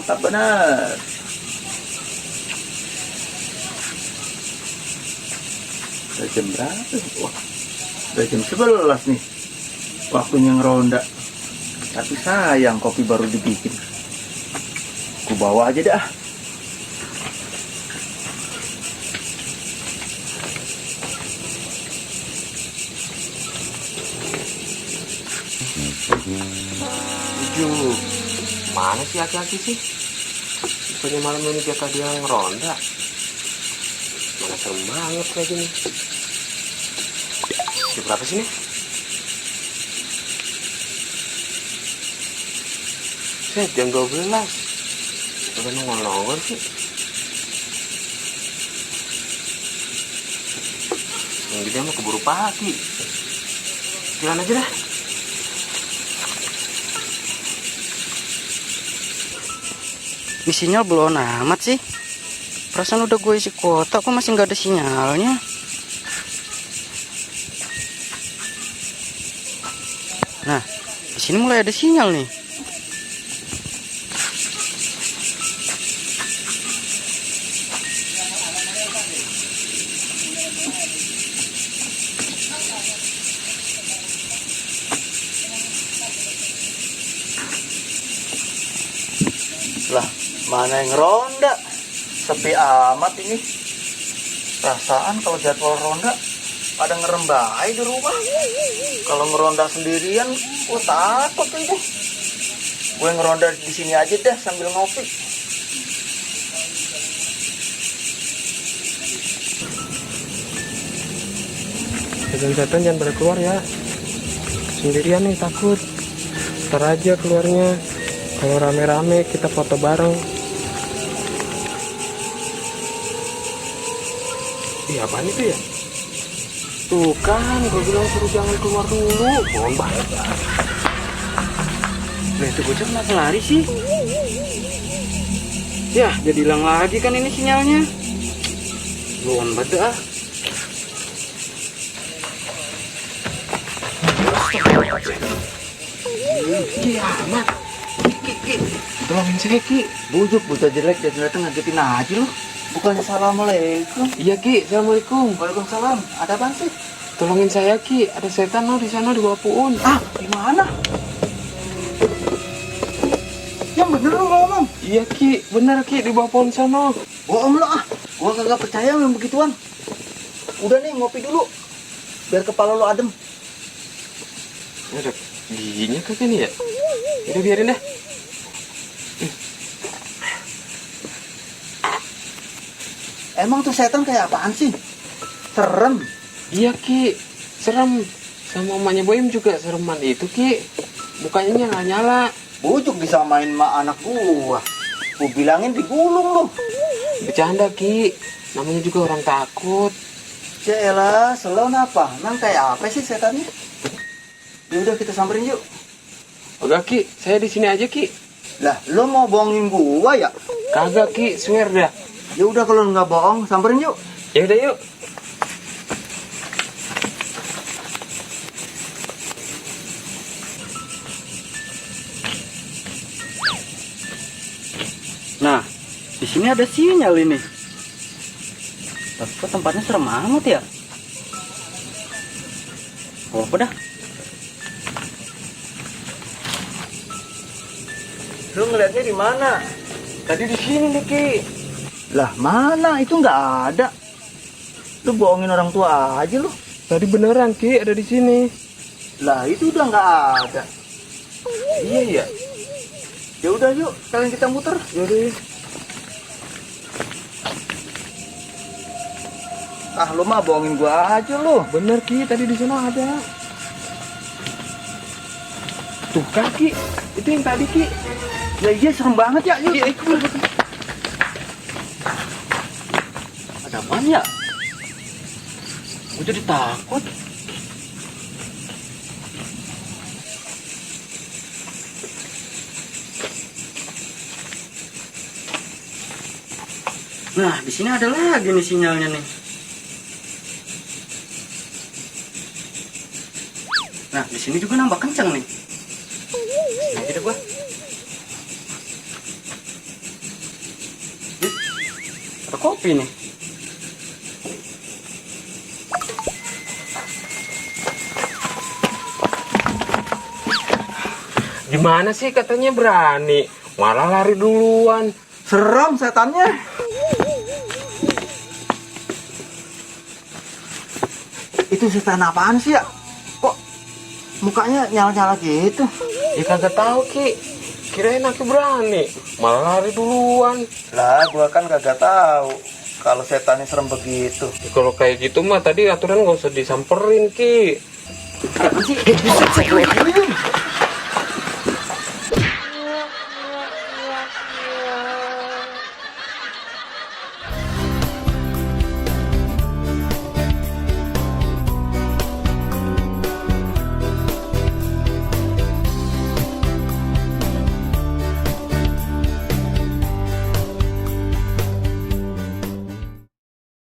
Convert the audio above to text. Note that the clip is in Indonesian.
Mantap benar. Udah jam berapa? Wah, udah jam 11 nih. Waktunya ngeronda. Tapi sayang kopi baru dibikin. Ku bawa aja dah. Mana sih aki-aki sih? Bukannya malam ini jatah dia ngeronda. Mana serem banget kayak gini. Jam berapa sih nih? Jam 12. Udah nongol-nongol sih. Yang dia mau keburu pagi. Jalan aja dah. Ini sinyal belum amat sih. Perasaan udah gue isi kuota kok masih nggak ada sinyalnya. Nah, di sini mulai ada sinyal nih. Lah, mana yang ronda? Sepi amat ini. Perasaan kalau jadwal ronda pada ngerembai di rumah. Kalau ngeronda sendirian, gue takut ini. Gue ngeronda di sini aja deh sambil ngopi. Setan-setan jangan pada keluar ya. Sendirian nih takut. Ntar aja keluarnya. Kalau rame-rame kita foto bareng. Ih, apaan itu ya? Tuh kan, gue bilang suruh jangan keluar dulu. Bohong banget. Lah itu bocah kenapa lari sih? Ya, jadi hilang lagi kan ini sinyalnya. Luan banget ah. Kiamat. Ki. Tolongin saya, Ki. Bujuk bocah jelek dia datang ngagetin aja lu. Bukannya assalamualaikum. Iya, Ki. Assalamualaikum. Waalaikumsalam. Ada apa sih? Tolongin saya, Ki. Ada setan di sana di bawah Puun. Ah, gimana? Yang bener lu ngomong. Iya, Ki. Bener, Ki. Di bawah pohon sana. Bohong lu ah. Gua kagak percaya yang begituan. Udah nih ngopi dulu. Biar kepala lu adem. Ada giginya kagak nih ya? Udah biarin dah. Emang tuh setan kayak apaan sih? Serem. Iya, Ki. Serem. Sama emaknya Boim juga sereman itu, Ki. Mukanya nyala-nyala. Bujuk disamain sama anak gua. Gua bilangin digulung lu. Bercanda, Ki. Namanya juga orang takut. Yaelah, selon apa? Emang kayak apa sih setannya? Ya udah kita samperin yuk. Oke, Ki. Saya di sini aja, Ki. Lah, lu mau bohongin gua ya? Kagak, Ki. Swear dah. Ya udah kalau nggak bohong, samperin yuk. Ya udah yuk. Nah, di sini ada sinyal ini. Tapi kok tempatnya serem amat ya? Oh, apa dah? Lu ngeliatnya di mana? Tadi di sini nih, Ki. Lah, mana? Itu nggak ada. Lu bohongin orang tua aja lu. Tadi beneran, Ki. Ada di sini. Lah, itu udah nggak ada. Iya, ya. Ya udah yuk, kalian kita muter. Yaudah. Ah, lu mah bohongin gua aja lu. Bener, Ki. Tadi di sana ada. Tuh kan, Ki. Itu yang tadi, Ki. Ya iya, serem banget ya. Yuk. Iya, ikut. Ada apaan ya? Gue jadi takut. Nah, di sini ada lagi nih sinyalnya nih. Nah, di sini juga nambah kencang nih. Nah, gitu gua. ke kopi nih. Gimana sih katanya berani, malah lari duluan. Serem setannya. Itu setan apaan sih ya? Kok mukanya nyala-nyala gitu? Ya kagak tahu Ki, kirain aku berani, malah lari duluan. Lah, gua kan kagak tahu kalau setannya serem begitu. Ya, kalau kayak gitu mah tadi aturan gak usah disamperin Ki. Apa sih?